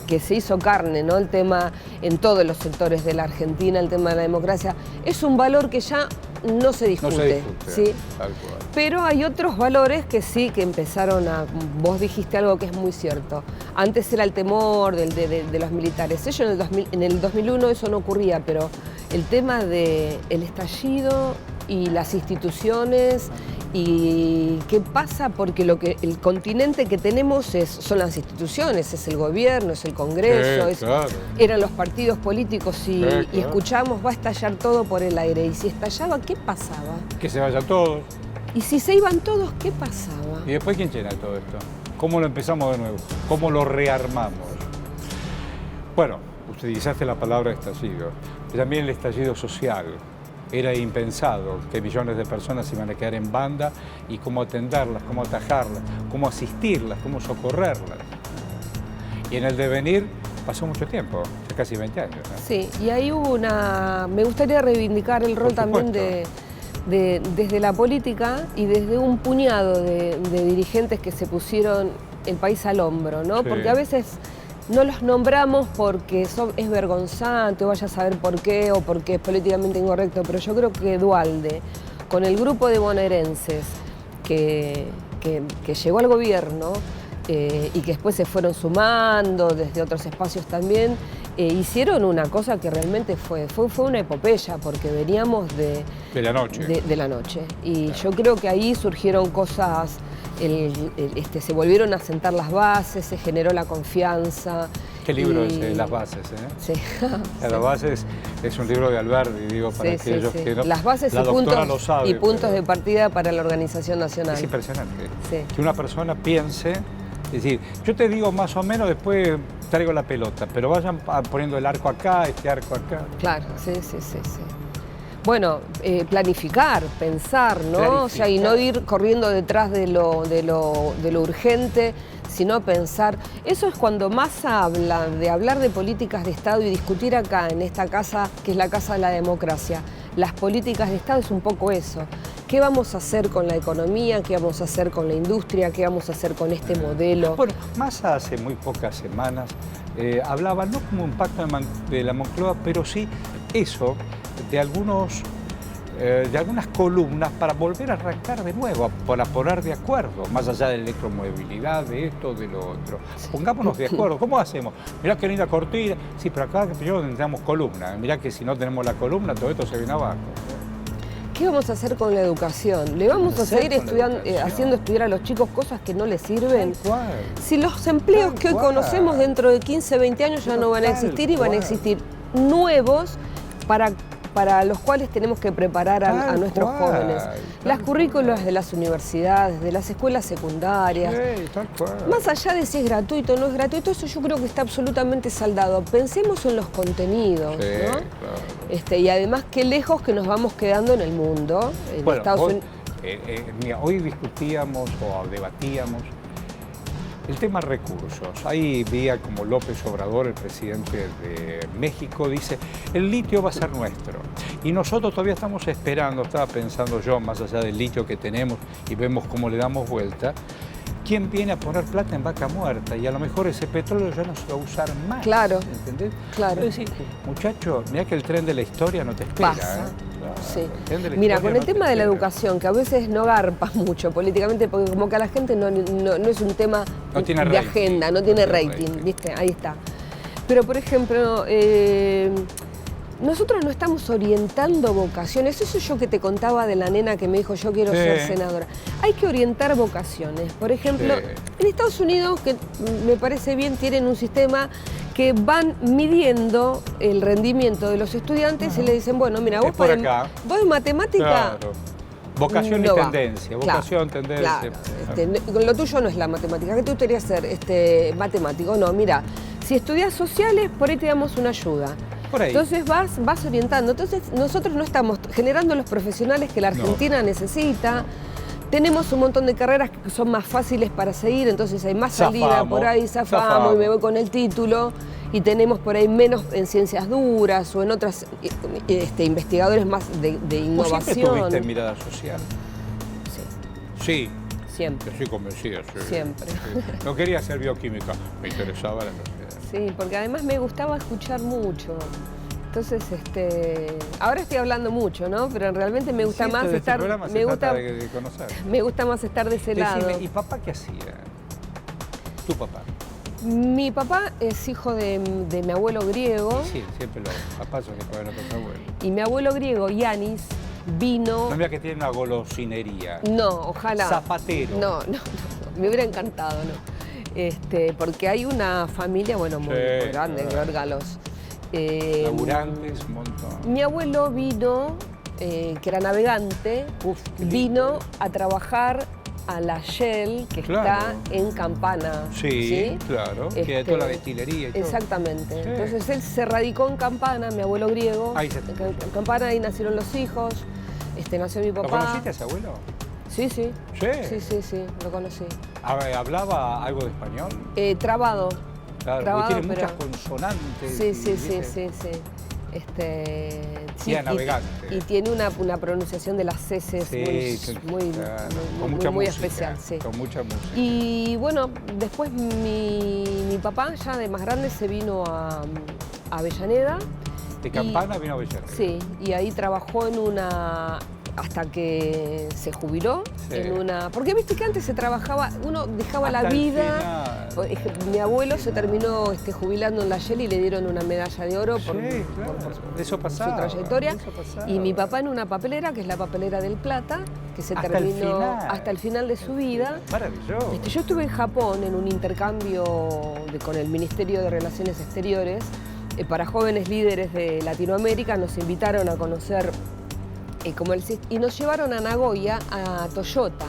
que se hizo carne, ¿no?, el tema en todos los sectores de la Argentina, el tema de la democracia, es un valor que ya no se discute, No se discute, ¿sí? tal cual. Pero hay otros valores que sí, que empezaron a... Vos dijiste algo que es muy cierto. Antes era el temor de los militares. Ellos en el 2001 eso no ocurría, pero el tema del estallido y las instituciones y qué pasa, porque el continente que tenemos son las instituciones, es el gobierno, es el Congreso, Sí, claro. eran los partidos políticos y claro. escuchamos va a estallar todo por el aire. Y si estallaba, ¿qué pasaba? Que se vayan todos. Y si se iban todos, ¿qué pasaba? ¿Y después quién llena todo esto? ¿Cómo lo empezamos de nuevo? ¿Cómo lo rearmamos? Bueno, utilizaste la palabra estallido. También el estallido social. Era impensado que millones de personas iban a quedar en banda, y cómo atenderlas, cómo atajarlas, cómo asistirlas, cómo socorrerlas. Y en el devenir pasó mucho tiempo, ya casi 20 años, ¿no? Sí, y ahí hubo una... Me gustaría reivindicar el rol también desde la política y desde un puñado de dirigentes que se pusieron el país al hombro, ¿no? Sí. Porque a veces no los nombramos porque es vergonzante, o vaya a saber por qué, o porque es políticamente incorrecto, pero yo creo que Duhalde, con el grupo de bonaerenses que llegó al gobierno, y que después se fueron sumando desde otros espacios también, hicieron una cosa que realmente fue una epopeya, porque veníamos de la noche. de la noche. Y yo creo que ahí surgieron cosas, se volvieron a sentar las bases, se generó la confianza. ¿Qué libro es Las Bases? Sí. Las Bases es un libro de Alberti, digo, para Sí, aquellos sí, sí. que no... Las bases la y doctora puntos, lo sabe, y puntos pero de partida para la organización nacional. es impresionante. Sí. Que una persona piense, es decir, yo te digo más o menos, después traigo la pelota, pero vayan poniendo el arco acá, este arco acá. Claro, sí. Bueno, planificar, pensar, ¿no? O sea, y no ir corriendo detrás de lo urgente, sino pensar. Eso es cuando más habla de hablar de políticas de Estado y discutir acá, en esta casa, que es la casa de la democracia. Las políticas de Estado es un poco eso. ¿Qué vamos a hacer con la economía? ¿Qué vamos a hacer con la industria? ¿Qué vamos a hacer con este modelo? Bueno, Massa hace muy pocas semanas hablaba no como un pacto de la Moncloa, pero sí eso de algunas columnas para volver a arrancar de nuevo, para poner de acuerdo, más allá de la electromovilidad, de esto, de lo otro. Pongámonos de acuerdo. ¿Cómo hacemos? Mirá qué linda cortina. Sí, pero acá primero necesitamos columna. Mirá que si no tenemos la columna, todo esto se viene abajo. ¿Qué vamos a hacer con la educación? ¿Le vamos a seguir haciendo estudiar a los chicos cosas que no les sirven? Si los empleos que hoy conocemos dentro de 15, 20 años ya no van a existir y van a existir nuevos para los cuales tenemos que preparar a nuestros jóvenes. Las currículas de las universidades, de las escuelas secundarias. Más allá de si es gratuito o no es gratuito, eso yo creo que está absolutamente saldado. Pensemos en los contenidos, ¿no? Claro. Y además qué lejos que nos vamos quedando en el mundo. Bueno, mira, hoy discutíamos o debatíamos el tema recursos. Ahí veía como López Obrador, el presidente de México, dice, el litio va a ser nuestro. Y nosotros todavía estamos esperando, estaba pensando yo, más allá del litio que tenemos y vemos cómo le damos vuelta, ¿quién viene a poner plata en vaca muerta? Y a lo mejor ese petróleo ya no se va a usar más. Claro. ¿Entendés? Claro. Es decir, muchacho, mirá que el tren de la historia no te espera. Pasa. Claro, sí. Mira, con el tema de la educación, que a veces no garpa mucho políticamente, porque como que a la gente no es un tema de agenda, no tiene rating, ¿viste? Ahí está. Pero, por ejemplo, nosotros no estamos orientando vocaciones. Eso yo que te contaba de la nena que me dijo, yo quiero ser senadora. Hay que orientar vocaciones. Por ejemplo, en Estados Unidos, que me parece bien, tienen un sistema que van midiendo el rendimiento de los estudiantes y le dicen, bueno, mira, vos en matemática... Claro. Vocación no y tendencia, vocación, tendencia. Claro. Lo tuyo no es la matemática. ¿Qué te gustaría ser? Matemático. No, mira, si estudias sociales, por ahí te damos una ayuda. Por ahí. Entonces vas orientando. Entonces nosotros no estamos generando los profesionales que la Argentina necesita. Tenemos un montón de carreras que son más fáciles para seguir, entonces hay más salida por ahí, zafamos y me voy con el título. Y tenemos por ahí menos en ciencias duras o en otras investigadores más de innovación. ¿Vos siempre tuviste mirada social? Sí. Sí. Siempre. Estoy convencida. Sí. Siempre. Sí. No quería ser bioquímica, me interesaba la sociedad. Sí, porque además me gustaba escuchar mucho. Entonces, ahora estoy hablando mucho, ¿no? Pero realmente me gusta más estar... Me gusta más estar de ese lado. ¿Y papá qué hacía? ¿Tu papá? Mi papá es hijo de mi abuelo griego. Sí, siempre los papás son hijos de los abuelos. Y mi abuelo griego, Yanis, vino... No, mira que tiene una golosinería. No, ojalá. Zapatero. No, me hubiera encantado, ¿no? Porque hay una familia, bueno, muy grande, Gorgalos. Laburantes, un montón. Mi abuelo vino, que era navegante, vino a trabajar a la Shell, que está en Campana. Sí, claro, que de toda la destilería y todo. Exactamente. Sí. Entonces él se radicó en Campana, mi abuelo griego. En Campana, ahí nacieron los hijos, nació mi papá. ¿Lo conociste a ese abuelo? Sí. ¿Sí? Sí, lo conocí. ¿Hablaba algo de español? Trabado. Claro, trabado, tiene muchas consonantes. Sí. Sí, navegante. Y tiene una pronunciación de las heces muy especial. Sí. Con mucha música. Y bueno, después mi papá, ya de más grande, se vino a Avellaneda. ¿De Campana vino a Avellaneda? Sí, y ahí trabajó hasta que se jubiló porque viste que antes se trabajaba, uno dejaba hasta la vida. Mi abuelo se terminó jubilando en la Shell y le dieron una medalla de oro por eso pasaba, su trayectoria. Y mi papá en una papelera, que es la papelera del Plata, que se terminó hasta el final de su vida. Maravilloso. Yo estuve en Japón en un intercambio con el Ministerio de Relaciones Exteriores para jóvenes líderes de Latinoamérica. Nos invitaron a conocer y nos llevaron a Nagoya, a Toyota.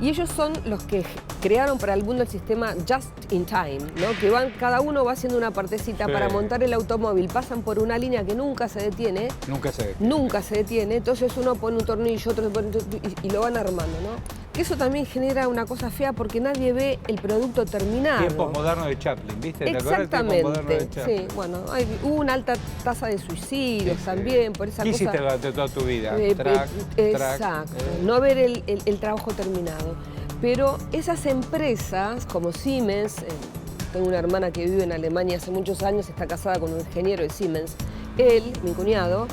Y ellos son los que crearon para el mundo el sistema Just in Time, ¿no? Que cada uno va haciendo una partecita para montar el automóvil, pasan por una línea que nunca se detiene. Nunca se detiene, entonces uno pone un tornillo, otro pone y lo van armando, ¿no? Que eso también genera una cosa fea porque nadie ve el producto terminado. Tiempos modernos de Chaplin, ¿viste? Exactamente, sí. Bueno, hubo una alta tasa de suicidios también por esa cosa. ¿Qué hiciste durante toda tu vida? Exacto, no ver el trabajo terminado. Pero esas empresas como Siemens, tengo una hermana que vive en Alemania hace muchos años, está casada con un ingeniero de Siemens. Él, mi cuñado,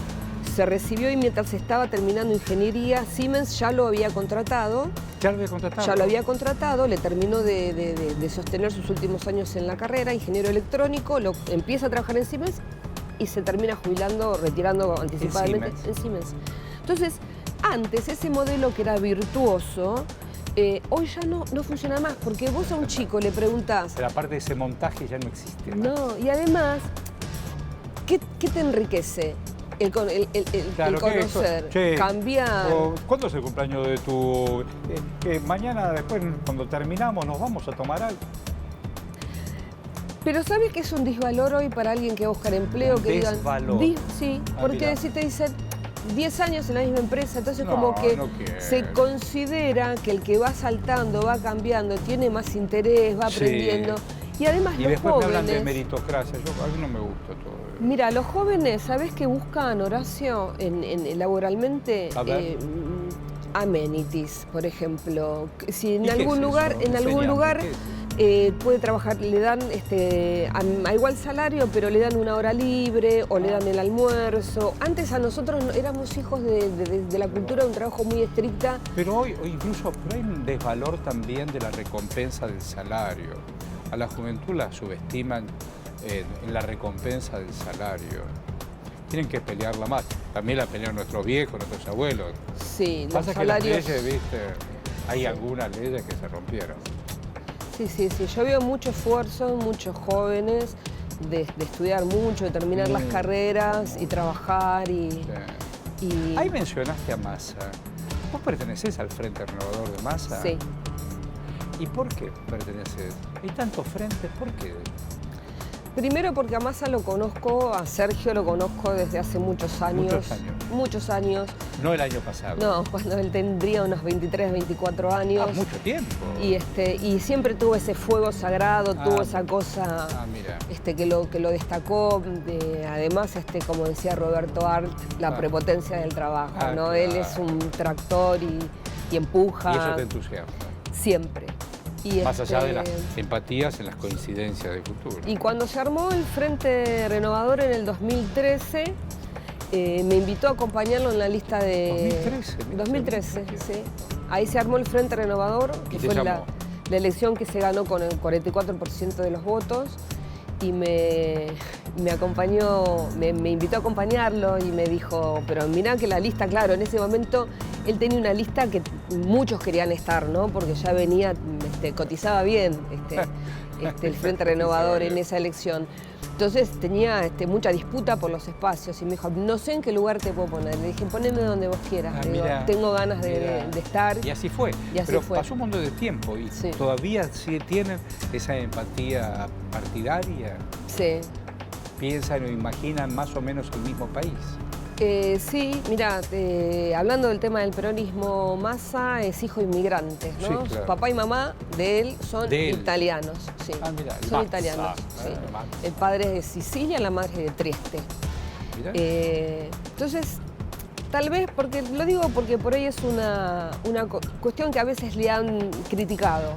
se recibió y mientras estaba terminando ingeniería, Siemens ya lo había contratado. ¿Ya lo había contratado? Ya lo había contratado, le terminó de sostener sus últimos años en la carrera, ingeniero electrónico, empieza a trabajar en Siemens y se termina jubilando, retirando anticipadamente en Siemens. Entonces, antes ese modelo que era virtuoso, hoy ya no funciona más, porque vos a un chico le preguntás... Pero aparte de ese montaje ya no existe más. No, y además, ¿qué te enriquece? El conocer, cambiar. ¿Cuándo es el cumpleaños de tu...? Mañana, después, cuando terminamos, nos vamos a tomar algo. Pero ¿sabes qué es un disvalor hoy para alguien que va a buscar empleo? Un desvalor. Sí, porque si te dicen 10 años en la misma empresa, entonces como que se considera que el que va saltando, va cambiando, tiene más interés, va aprendiendo. Y además y los después jóvenes... me hablan de meritocracia, a mí no me gusta todo eso. Mira, los jóvenes, ¿sabés qué buscan, Horacio, laboralmente? Amenities, por ejemplo. Si en algún lugar, puede trabajar, le dan a igual salario, pero le dan una hora libre o le dan el almuerzo. Antes a nosotros éramos hijos de la cultura de un trabajo muy estricta. Pero hoy incluso hay un desvalor también de la recompensa del salario. A la juventud la subestiman en la recompensa del salario. Tienen que pelearla más. También la pelearon nuestros viejos, nuestros abuelos. Sí, los pasa salarios... que las leyes, ¿viste? Hay algunas leyes que se rompieron. Sí. Yo veo mucho esfuerzo, muchos jóvenes de estudiar mucho, de terminar las carreras y trabajar y... Ahí mencionaste a Massa. ¿Vos pertenecés al Frente Renovador de Massa? Sí. ¿Y por qué perteneces? Hay tantos frentes, ¿por qué? Primero porque a Massa lo conozco, a Sergio lo conozco desde hace muchos años. Muchos años. No el año pasado. No, cuando él tendría unos 23, 24 años. Mucho tiempo. Y siempre tuvo ese fuego sagrado, tuvo esa cosa que lo destacó. Además, como decía Roberto Arlt, la prepotencia del trabajo, ¿no? Claro. Él es un tractor y empuja. Y eso te entusiasma. Siempre. Más allá de las empatías en las coincidencias de futuro. Y cuando se armó el Frente Renovador en el 2013, me invitó a acompañarlo en la lista de... 2013, sí. Ahí se armó el Frente Renovador, que fue la elección que se ganó con el 44% de los votos. Y me acompañó, me invitó a acompañarlo y me dijo, pero mirá que la lista, claro, en ese momento él tenía una lista que muchos querían estar, ¿no? Porque ya venía, cotizaba bien el Frente Renovador en esa elección. Entonces tenía mucha disputa por los espacios y me dijo, no sé en qué lugar te puedo poner. Le dije, poneme donde vos quieras. Digo, tengo ganas de estar. Y así fue. Pero pasó un montón de tiempo y todavía sí tienen esa empatía partidaria. Sí. Piensan o imaginan más o menos el mismo país. Sí, mira, hablando del tema del peronismo, Massa es hijo de inmigrantes, ¿no? Sí, claro. Papá y mamá de él son italianos, sí. Mirá, son italianos, sí. El padre es de Sicilia, la madre es de Trieste. Entonces, tal vez, lo digo porque por ahí es una cuestión que a veces le han criticado.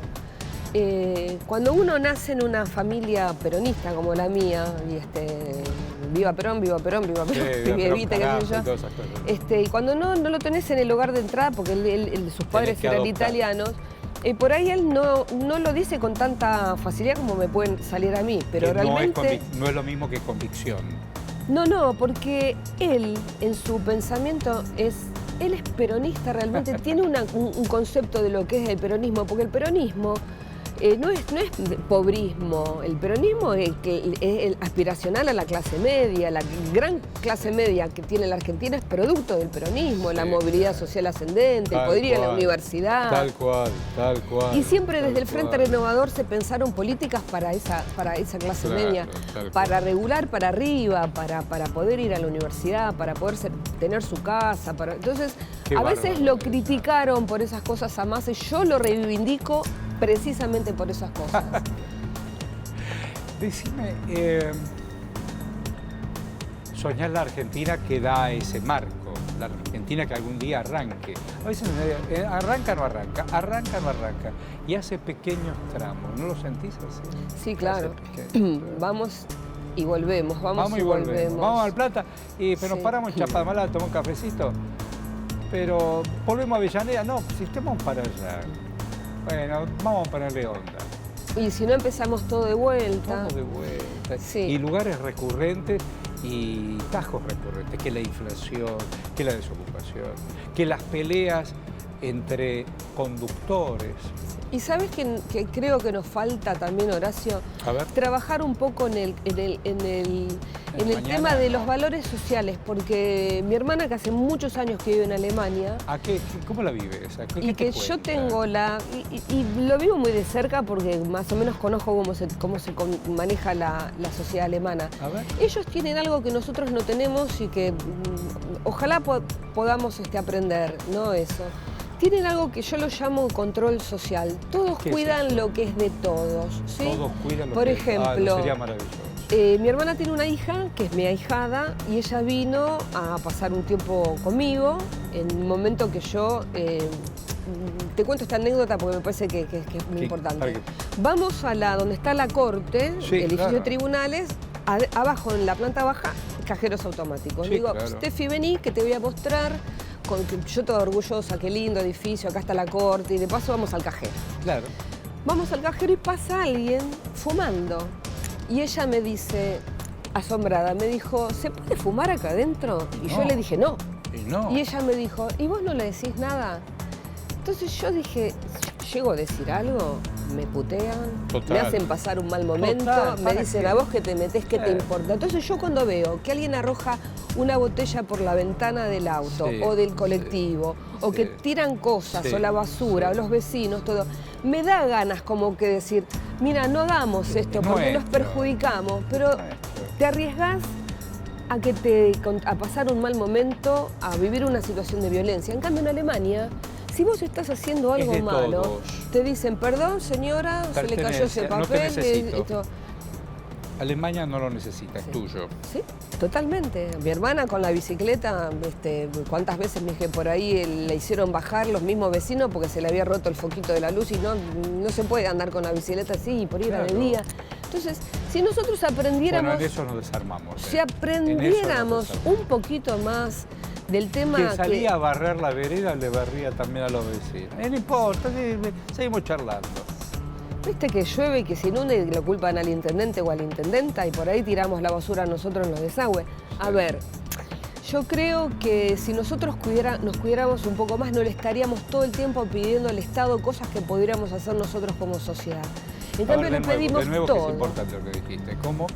Cuando uno nace en una familia peronista como la mía, y viva Perón, viva Perón, viva Perón, viva Evita, qué sé yo. Y cuando no lo tenés en el lugar de entrada, porque sus padres eran italianos, por ahí él no lo dice con tanta facilidad como me pueden salir a mí, pero que realmente... No es lo mismo que convicción. No, porque él, en su pensamiento, él es peronista realmente, tiene un concepto de lo que es el peronismo, porque el peronismo no es pobrismo. El peronismo es el aspiracional a la clase media. La gran clase media que tiene la Argentina es producto del peronismo, la movilidad social ascendente, el poder ir a la universidad. Tal cual. Y siempre desde el Frente Renovador se pensaron políticas para esa clase media, para regular para arriba, para poder ir a la universidad, para poder tener su casa. Entonces, a veces lo criticaron por esas cosas a Massa y yo lo reivindico precisamente por esas cosas. Decime, soñar la Argentina que da ese marco, la Argentina que algún día arranque. A veces arranca, no arranca, arranca, no arranca, y hace pequeños tramos, ¿no lo sentís así? Sí, claro. Vamos y volvemos, vamos y volvemos. Vamos al Plata, pero nos paramos en Chapadmalal, tomamos un cafecito, pero volvemos a Avellaneda, no, si estamos para allá. Bueno, vamos a ponerle onda. Y si no empezamos todo de vuelta. Todo de vuelta. Sí. Y lugares recurrentes y tajos recurrentes, que la inflación, que la desocupación, que las peleas entre conductores. Y sabes que creo que nos falta también, Horacio, trabajar un poco en el tema de los valores sociales, porque mi hermana, que hace muchos años que vive en Alemania. ¿Cómo la vives? Y que yo tengo y lo vivo muy de cerca porque más o menos conozco cómo se maneja la sociedad alemana. Ellos tienen algo que nosotros no tenemos y que ojalá podamos aprender, ¿no? Eso. Tienen algo que yo lo llamo control social. Todos cuidan lo que es de todos, ¿sí? Todos cuidan lo que es. Por ejemplo, sería maravilloso. Mi hermana tiene una hija, que es mi ahijada, y ella vino a pasar un tiempo conmigo en un momento que yo... te cuento esta anécdota porque me parece que es muy importante. Vamos a donde está la corte, el edificio de tribunales, abajo en la planta baja, cajeros automáticos. Le digo, Steffi, vení que te voy a mostrar... Yo toda orgullosa, qué lindo edificio, acá está la corte, y de paso vamos al cajero. Claro. Vamos al cajero y pasa alguien fumando. Y ella me dice, asombrada, me dijo, ¿se puede fumar acá adentro? Y yo le dije, no. Y ella me dijo, ¿y vos no le decís nada? Entonces yo dije, ¿llego a decir algo? Me putean, me hacen pasar un mal momento, me dicen, ¿a vos que te metés, qué te importa? Entonces yo cuando veo que alguien arroja una botella por la ventana del auto o del colectivo, o que tiran cosas, o la basura, o los vecinos, todo, me da ganas como que decir, mira, no hagamos esto porque nos perjudicamos, pero te arriesgás a pasar un mal momento, a vivir una situación de violencia. En cambio en Alemania, si vos estás haciendo algo malo, te dicen, perdón señora, se le cayó ese papel. Alemania no lo necesita, es tuyo. Sí, totalmente. Mi hermana con la bicicleta, cuántas veces me dije por ahí, le hicieron bajar los mismos vecinos porque se le había roto el foquito de la luz y no se puede andar con la bicicleta así por ir de día. Entonces, si nosotros aprendiéramos... Bueno, en eso nos desarmamos. Si aprendiéramos un poquito más del tema que salía a barrer la vereda, le barría también a los vecinos. No importa, seguimos charlando. Viste que llueve y que se inunde y lo culpan al intendente o a la intendenta y por ahí tiramos la basura nosotros en los desagües. A ver, yo creo que si nosotros nos cuidáramos un poco más, no le estaríamos todo el tiempo pidiendo al Estado cosas que pudiéramos hacer nosotros como sociedad. En cambio le pedimos todo. Es importante lo que dijiste, como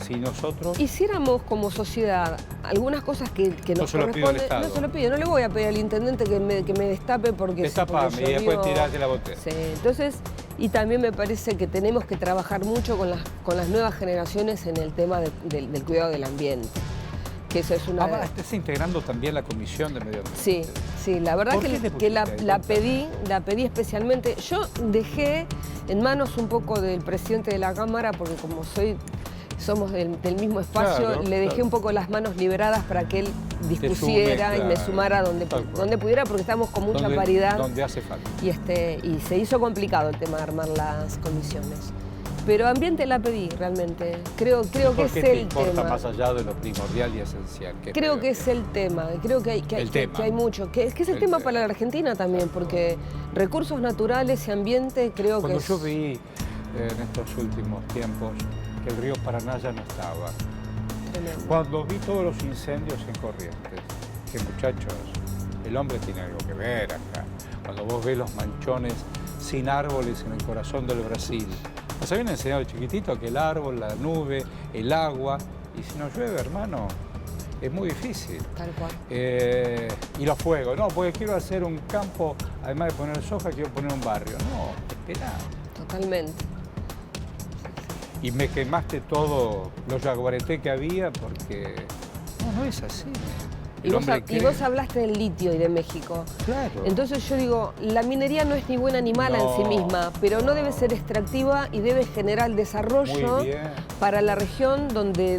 si nosotros hiciéramos como sociedad algunas cosas que nos corresponden, no se lo pido, no le voy a pedir al intendente que me destape porque... Destapame y después tirate la botella. Sí, entonces, y también me parece que tenemos que trabajar mucho con las nuevas generaciones en el tema del cuidado del ambiente. Que eso es una... ¿Estás integrando también la Comisión de Medio Ambiente? Sí, la verdad que la pedí especialmente. Yo dejé en manos un poco del presidente de la Cámara, porque como somos del mismo espacio, le dejé un poco las manos liberadas para que él dispusiera y me sumara donde pudiera, porque estamos con mucha paridad. Donde hace falta. Y se hizo complicado el tema de armar las comisiones. Pero ambiente la pedí realmente. Creo que es el tema. Más allá de lo primordial y esencial. Creo que es el tema. Creo que hay mucho. Que es el tema para la Argentina también, porque recursos naturales y ambiente creo que yo vi en estos últimos tiempos que el río Paraná ya no estaba. Tremendo. Cuando vi todos los incendios en Corrientes, que muchachos, el hombre tiene algo que ver acá. Cuando vos ves los manchones sin árboles en el corazón del Brasil. Nos habían enseñado de chiquitito que el árbol, la nube, el agua, y si no llueve, hermano, es muy difícil. Tal cual. Y los fuegos, no, porque quiero hacer un campo, además de poner soja, quiero poner un barrio. No, espera. Totalmente. Y me quemaste todo los yaguareté que había porque no es así. Y vos hablaste del litio y de México. Claro. Entonces yo digo, la minería no es ni buena ni mala en sí misma, pero no debe ser extractiva y debe generar desarrollo para la región donde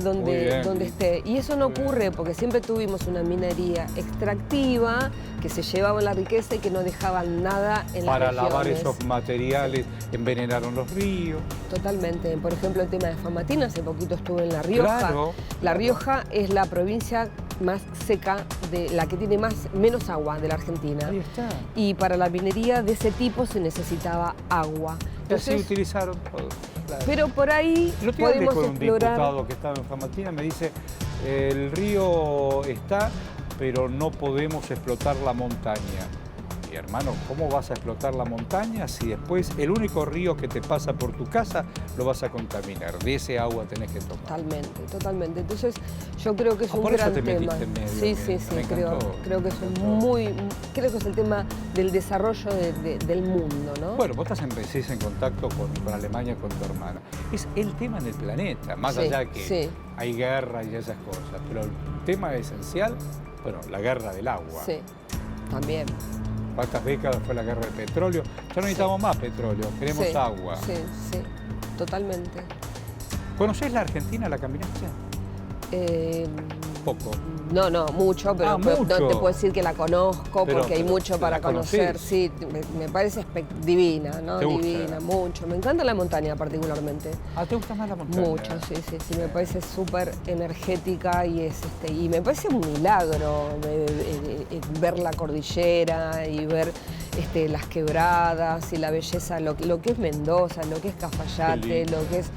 esté. Y eso no ocurre porque siempre tuvimos una minería extractiva que se llevaba la riqueza y que no dejaban nada en las regiones. Para lavar esos materiales envenenaron los ríos. Totalmente. Por ejemplo, el tema de Famatina, hace poquito estuve en La Rioja. Claro. La Rioja es la provincia más seca, la que tiene menos agua de la Argentina. Ahí está. Y para la minería de ese tipo se necesitaba agua. Entonces, así utilizaron todo. Claro. Pero por ahí podemos explorar. Un diputado que estaba en Famatina me dice, el río está, pero no podemos explotar la montaña. Y hermano, ¿cómo vas a explotar la montaña si después el único río que te pasa por tu casa lo vas a contaminar? De ese agua tenés que tomar. Totalmente, totalmente. Entonces yo creo que es un gran tema. Sí, creo que es el tema del desarrollo del mundo, ¿no? Bueno, vos estás en contacto con Alemania, con tu hermana. Es el tema en el planeta, más allá que hay guerra y esas cosas, pero el tema esencial, bueno, la guerra del agua. Sí, también. ¿Cuántas décadas fue la guerra del petróleo? Ya no necesitamos más petróleo, queremos agua. Sí, totalmente. ¿Conocés la Argentina? ¿La caminaste? Poco. No, mucho, pero mucho. No te puedo decir que la conozco porque hay mucho para conocer. Sí, me parece divina, ¿no? Divina, mucho. Me encanta la montaña particularmente. ¿Te gusta más la montaña? Mucho, sí, me parece súper energética y y me parece un milagro ver la cordillera y ver las quebradas y la belleza, lo que es Mendoza, lo que es Cafayate, lo que es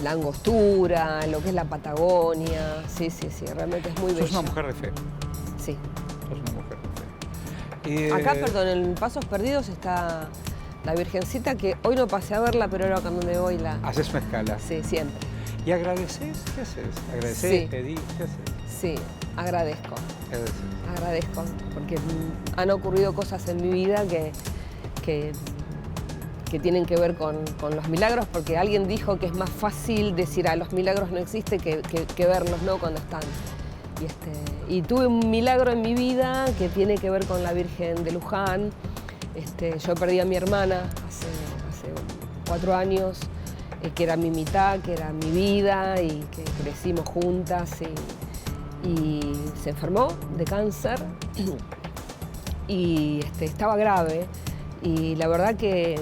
la Angostura, lo que es la Patagonia. Sí, realmente es muy bella. Sos una mujer de fe. Sí. Sos una mujer de fe. Acá, perdón, en Pasos Perdidos está la Virgencita, que hoy no pasé a verla, pero ahora cuando me voy la... ¿Haces una escala? Sí, siempre. ¿Y agradeces? ¿Qué haces? ¿Agradecés? ¿Pedís? ¿Qué haces? Sí, agradezco. Agradezco, porque han ocurrido cosas en mi vida que tienen que ver con los milagros, porque alguien dijo que es más fácil decir los milagros no existen que verlos, ¿no? Cuando están. Y tuve un milagro en mi vida que tiene que ver con la Virgen de Luján. Yo perdí a mi hermana hace 4 años, que era mi mitad, que era mi vida y que crecimos juntas y se enfermó de cáncer y estaba grave. Y la verdad que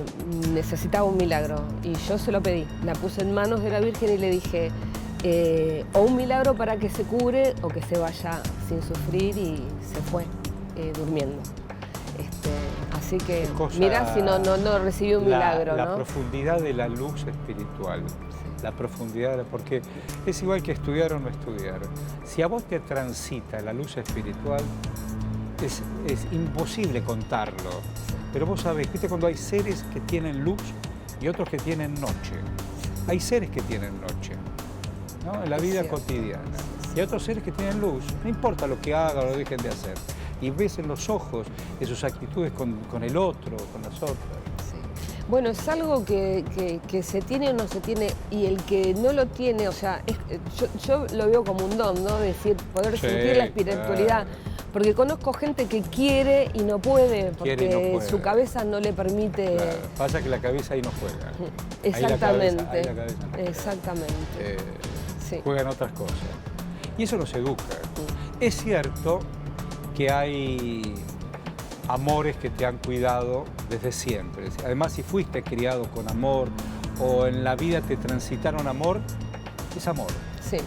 necesitaba un milagro y yo se lo pedí. La puse en manos de la Virgen y le dije, o un milagro para que se cure o que se vaya sin sufrir, y se fue durmiendo. Así que mirá si no recibí un milagro, ¿no? La profundidad de la luz espiritual, la profundidad, porque es igual que estudiar o no estudiar. Si a vos te transita la luz espiritual, es imposible contarlo. Pero vos sabés, ¿viste? Cuando hay seres que tienen luz y otros que tienen noche. Hay seres que tienen noche, ¿no? En la vida cotidiana. Y otros seres que tienen luz. No importa lo que hagan o lo dejen de hacer. Y ves en los ojos de sus actitudes con el otro, con las otras. Sí. Bueno, es algo que se tiene o no se tiene, y el que no lo tiene, o sea, yo lo veo como un don, ¿no? Decir, poder sentir la espiritualidad. Claro. Porque conozco gente que quiere y no puede, porque su cabeza no le permite... Claro. Pasa que la cabeza ahí no juega. Exactamente. Ahí la cabeza no juega. Exactamente. Juegan otras cosas. Y eso nos educa. Es cierto que hay amores que te han cuidado desde siempre. Además, si fuiste criado con amor o en la vida te transitaron amor, es amor. Sí.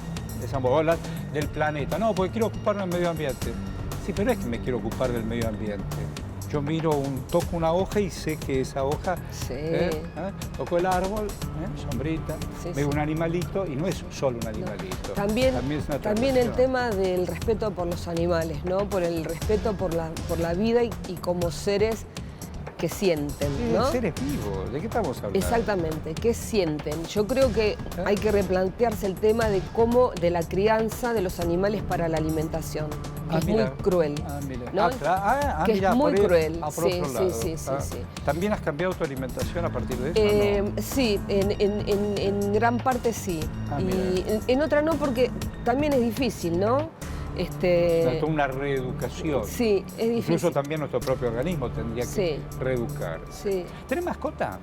Es amor. Hablas del planeta. No, porque quiero ocuparme del medio ambiente. Sí, pero no es que me quiero ocupar del medio ambiente. Yo toco una hoja y sé que esa hoja, toco el árbol, sombrita, veo un animalito y no es solo un animalito. También el tema del respeto por los animales, ¿no? Por el respeto por la vida y como seres que sienten, Sí, ¿no? seres vivos, ¿de qué estamos hablando? Exactamente, ¿qué sienten? Yo creo que hay que replantearse el tema de cómo, de la crianza de los animales para la alimentación, que es muy cruel. Mira. ¿no? Que mira, es muy por cruel. por Sí, otro sí, lado. sí, sí, sí. ¿También has cambiado tu alimentación a partir de eso? ¿no? Sí, en gran parte sí. Ah, y mira. en otra no, porque también es difícil, ¿no? Toda una reeducación. Sí, es difícil. Incluso también nuestro propio organismo tendría que Sí. reeducar. Sí, ¿Tenés mascota?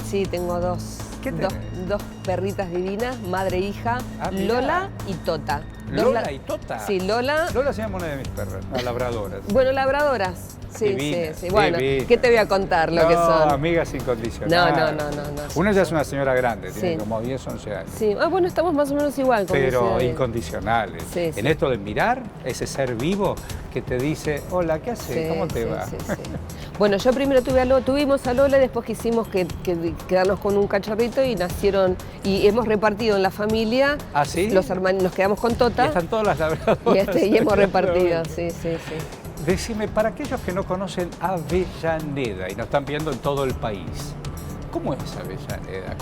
sí, tengo dos. ¿Qué dos, tenés? dos perritas divinas, madre e hija, Ah, mirá. Lola y Tota. ¿Lola y Tota? Sí, Lola. Lola se llama una de mis perras, una labradora. Bueno, labradoras. Sí, Divinas, sí, sí. Bueno, divinas. ¿qué te voy a contar lo que son? Amigas incondicionales. No. Una ya es una señora grande, tiene Sí. como 10, 11 años. Sí, bueno, estamos más o menos igual con Pero mis edades. incondicionales. Sí, sí. En esto de mirar, ese ser vivo que te dice, hola, ¿qué haces? Sí, ¿Cómo te sí, va? sí, sí. Bueno, yo primero tuvimos a Lola y después quisimos quedarnos con un cachorrito y nacieron, y hemos repartido en la familia, ¿Ah, sí? los hermanos, nos quedamos con Y Tota están todas las labradoras. y hemos repartido, sí, sí, sí. Decime, para aquellos que no conocen Avellaneda y nos están viendo en todo el país, ¿cómo es Avellaneda?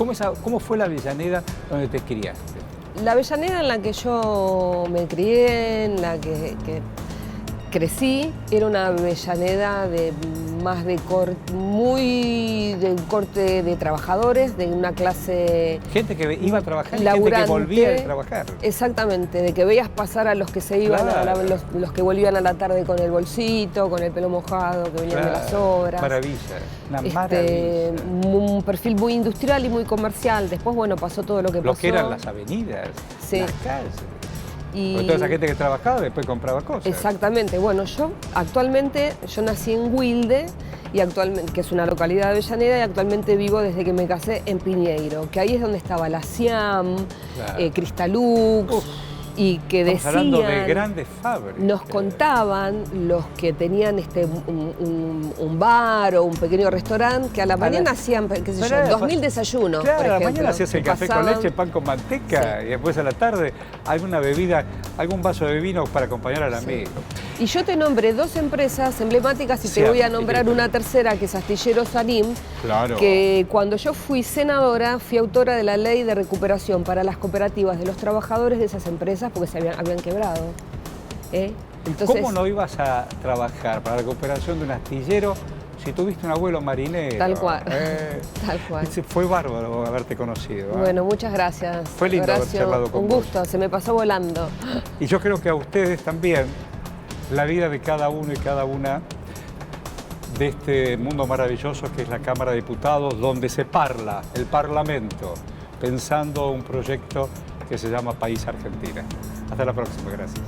¿Cómo fue la Avellaneda donde te criaste? La Avellaneda en la que yo me crié, en la que crecí, era una Avellaneda más de muy de corte de trabajadores, de una clase Gente que iba a trabajar y laburante. gente que volvía de trabajar. Exactamente, de que veías pasar a los que se iban, Claro. los que volvían a la tarde con el bolsito, con el pelo mojado, que venían de las obras. Maravilla, una maravilla. Un perfil muy industrial y muy comercial. Después, bueno, pasó todo lo que pasó. Lo que eran las avenidas, Sí. las calles. Y- Porque toda esa gente que trabajaba después compraba cosas. Exactamente. Bueno, yo nací en Wilde, y actualmente, que es una localidad de Avellaneda, y actualmente vivo desde que me casé en Piñeiro, que ahí es donde estaba la Siam, Claro. Cristalux, Uf. y que Estamos hablando de decían, grandes fábricas. nos contaban los que tenían un bar o un pequeño restaurante, que a la mañana hacían, qué sé yo, Pero, 2000 desayunos, Claro, por a la ejemplo, mañana hacías el que café con pasaban. leche, pan con manteca, y después a la tarde alguna bebida, algún vaso de vino para acompañar al amigo. Y yo te nombré dos empresas emblemáticas y Sí, te voy a nombrar sí. una tercera, que es Astillero Sanim, Claro. que cuando yo fui senadora fui autora de la ley de recuperación para las cooperativas de los trabajadores de esas empresas porque se habían quebrado. Entonces, ¿Cómo no ibas a trabajar para la recuperación de un astillero si tuviste un abuelo marinero? Tal cual, tal cual. Fue bárbaro haberte conocido. ¿eh? Bueno, muchas gracias. Fue lindo haber Horacio. charlado con Un vos. gusto, se me pasó volando. Y yo creo que a ustedes también, la vida de cada uno y cada una de este mundo maravilloso que es la Cámara de Diputados, donde se parla el Parlamento, pensando un proyecto que se llama País Argentina. Hasta la próxima, gracias.